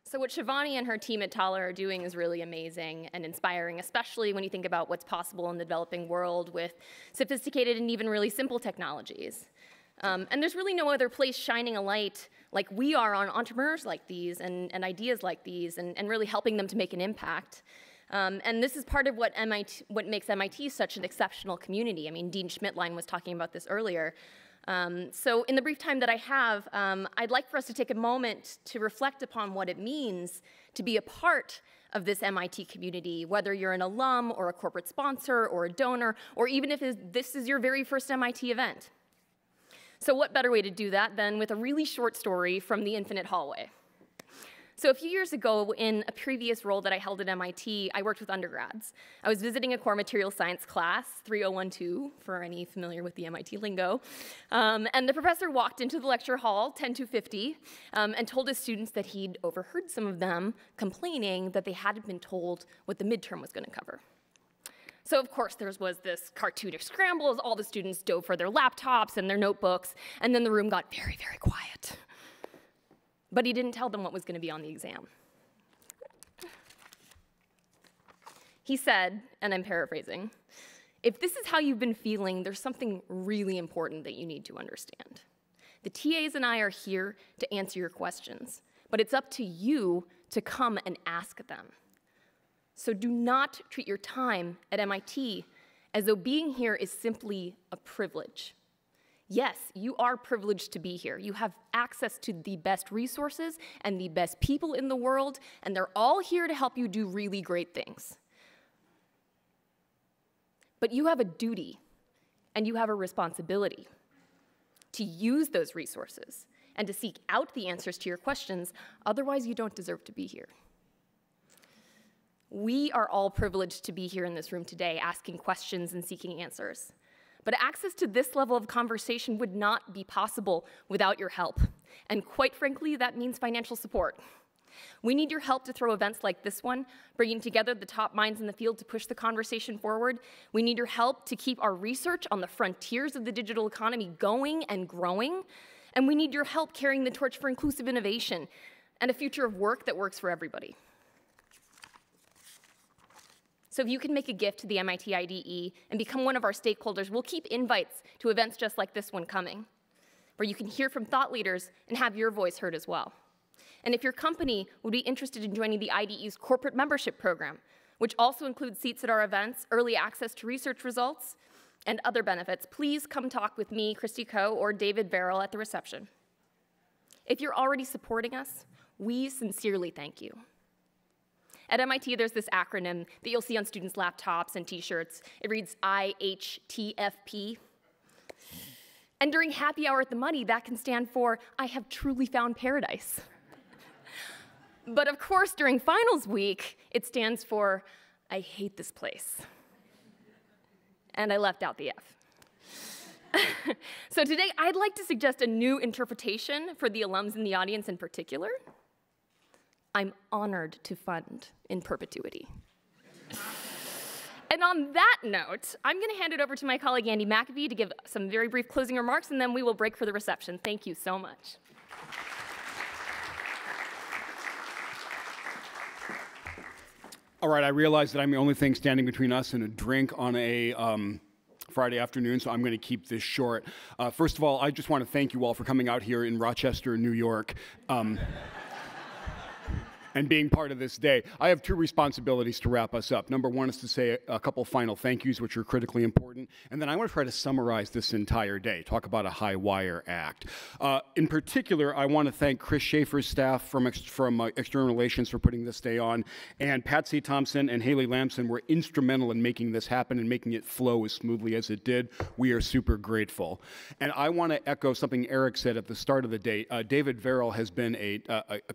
So what Shivani and her team at Thaler are doing is really amazing and inspiring, especially when you think about what's possible in the developing world with sophisticated and even really simple technologies. And there's really no other place shining a light like we are on entrepreneurs like these and ideas like these and really helping them to make an impact. And this is part of what makes MIT such an exceptional community. I mean, Dean Schmidtlein was talking about this earlier. So in the brief time that I have, I'd like for us to take a moment to reflect upon what it means to be a part of this MIT community, whether you're an alum or a corporate sponsor or a donor, or even if this is your very first MIT event. So what better way to do that than with a really short story from the Infinite Hallway. So a few years ago, in a previous role that I held at MIT, I worked with undergrads. I was visiting a core material science class, 3012, for any familiar with the MIT lingo. And the professor walked into the lecture hall, 10-50, and told his students that he'd overheard some of them complaining that they hadn't been told what the midterm was going to cover. So of course there was this cartoonish scramble as all the students dove for their laptops and their notebooks, and then the room got very, very quiet. But he didn't tell them what was going to be on the exam. He said, and I'm paraphrasing, "If this is how you've been feeling, there's something really important that you need to understand. The TAs and I are here to answer your questions, but it's up to you to come and ask them. So do not treat your time at MIT as though being here is simply a privilege. Yes, you are privileged to be here. You have access to the best resources and the best people in the world, and they're all here to help you do really great things. But you have a duty, and you have a responsibility to use those resources and to seek out the answers to your questions, otherwise you don't deserve to be here." We are all privileged to be here in this room today, asking questions and seeking answers. But access to this level of conversation would not be possible without your help. And quite frankly, that means financial support. We need your help to throw events like this one, bringing together the top minds in the field to push the conversation forward. We need your help to keep our research on the frontiers of the digital economy going and growing. And we need your help carrying the torch for inclusive innovation and a future of work that works for everybody. So if you can make a gift to the MIT IDE and become one of our stakeholders, we'll keep invites to events just like this one coming, where you can hear from thought leaders and have your voice heard as well. And if your company would be interested in joining the IDE's corporate membership program, which also includes seats at our events, early access to research results, and other benefits, please come talk with me, Christie Coe, or David Verrill at the reception. If you're already supporting us, we sincerely thank you. At MIT, there's this acronym that you'll see on students' laptops and t-shirts. It reads IHTFP. And during happy hour at the Money, that can stand for I have truly found paradise. But of course, during finals week, it stands for I hate this place. And I left out the F. So today, I'd like to suggest a new interpretation for the alums in the audience in particular. I'm honored to fund in perpetuity. And on that note, I'm going to hand it over to my colleague Andy McAfee to give some very brief closing remarks, and then we will break for the reception. Thank you so much. All right, I realize that I'm the only thing standing between us and a drink on a Friday afternoon, so I'm going to keep this short. First of all, I just want to thank you all for coming out here in Rochester, New York. And being part of this day. I have two responsibilities to wrap us up. Number one is to say a couple final thank yous, which are critically important. And then I want to try to summarize this entire day, talk about a high wire act. In particular, I want to thank Chris Schaefer's staff from External Relations for putting this day on. And Patsy Thompson and Haley Lamson were instrumental in making this happen and making it flow as smoothly as it did. We are super grateful. And I want to echo something Eric said at the start of the day. David Verrill has been a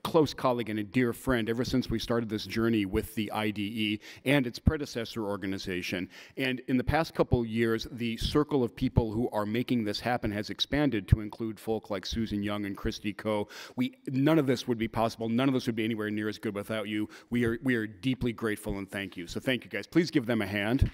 close colleague and a dear friend ever since we started this journey with the IDE and its predecessor organization. And in the past couple years, the circle of people who are making this happen has expanded to include folk like Susan Young and Christie Coe. None of this would be possible. None of this would be anywhere near as good without you. We are deeply grateful and thank you. So thank you guys. Please give them a hand.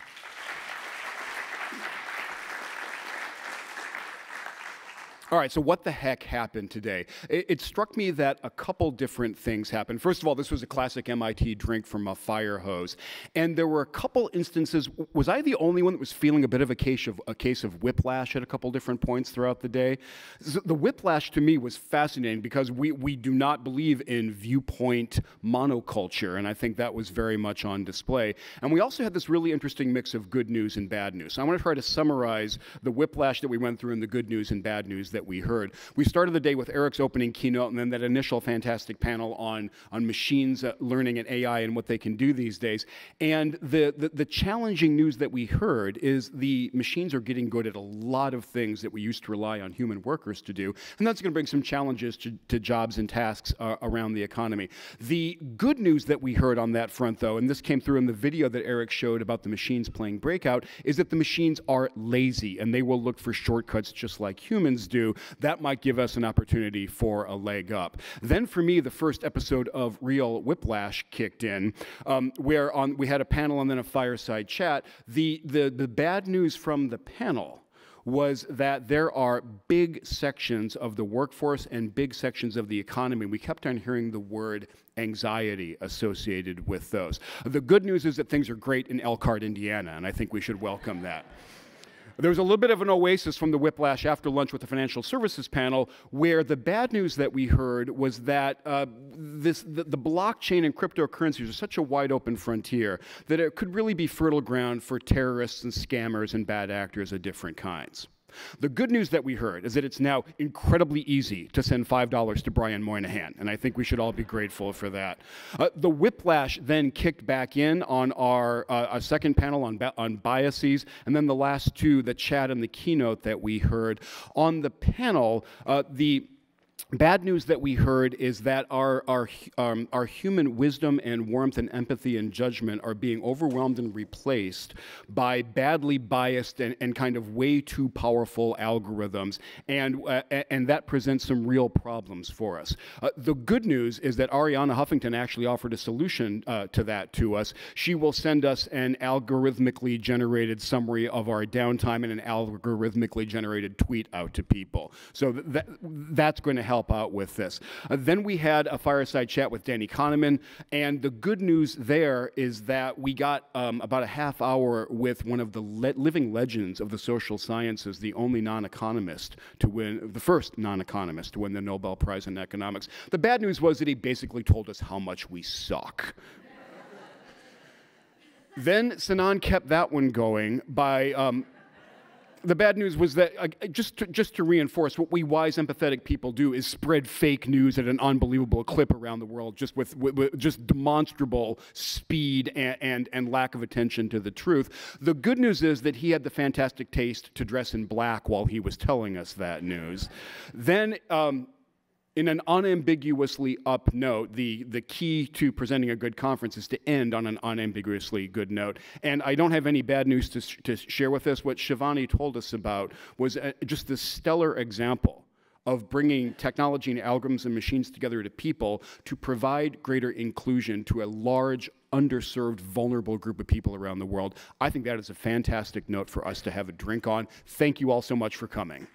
All right, so what the heck happened today? It struck me that a couple different things happened. First of all, this was a classic MIT drink from a fire hose. And there were a couple instances. Was I the only one that was feeling a bit of a case of whiplash at a couple different points throughout the day? So the whiplash to me was fascinating because we do not believe in viewpoint monoculture, and I think that was very much on display. And we also had this really interesting mix of good news and bad news. So I want to try to summarize the whiplash that we went through and the good news and bad news that we heard. We started the day with Eric's opening keynote and then that initial fantastic panel on machines learning and AI and what they can do these days. And the challenging news that we heard is the machines are getting good at a lot of things that we used to rely on human workers to do, and that's going to bring some challenges to jobs and tasks around the economy. The good news that we heard on that front, though, and this came through in the video that Eric showed about the machines playing Breakout, is that the machines are lazy and they will look for shortcuts just like humans do. That might give us an opportunity for a leg up. Then for me, the first episode of Real Whiplash kicked in, where we had a panel and then a fireside chat. The bad news from the panel was that there are big sections of the workforce and big sections of the economy. We kept on hearing the word anxiety associated with those. The good news is that things are great in Elkhart, Indiana, and I think we should welcome that. There was a little bit of an oasis from the whiplash after lunch with the financial services panel, where the bad news that we heard was that the blockchain and cryptocurrencies are such a wide open frontier that it could really be fertile ground for terrorists and scammers and bad actors of different kinds. The good news that we heard is that it's now incredibly easy to send $5 to Brian Moynihan, and I think we should all be grateful for that. The whiplash then kicked back in on our second panel on biases, and then the last two, the chat and the keynote that we heard. On the panel, the bad news that we heard is that our human wisdom and warmth and empathy and judgment are being overwhelmed and replaced by badly biased and kind of way too powerful algorithms, and that presents some real problems for us. The good news is that Ariana Huffington actually offered a solution to that to us. She will send us an algorithmically generated summary of our downtime and an algorithmically generated tweet out to people. So that's going to help out with this. Then we had a fireside chat with Danny Kahneman, and the good news there is that we got about a half hour with one of the living legends of the social sciences, the only non-economist to win, the first non-economist to win the Nobel Prize in economics. The bad news was that he basically told us how much we suck. Then Sinan kept that one going by the bad news was that, just to reinforce, what we wise, empathetic people do is spread fake news at an unbelievable clip around the world, just with just demonstrable speed and lack of attention to the truth. The good news is that he had the fantastic taste to dress in black while he was telling us that news. Then, in an unambiguously up note, the key to presenting a good conference is to end on an unambiguously good note. And I don't have any bad news to share with us. What Shivani told us about was just this stellar example of bringing technology and algorithms and machines together to people to provide greater inclusion to a large, underserved, vulnerable group of people around the world. I think that is a fantastic note for us to have a drink on. Thank you all so much for coming.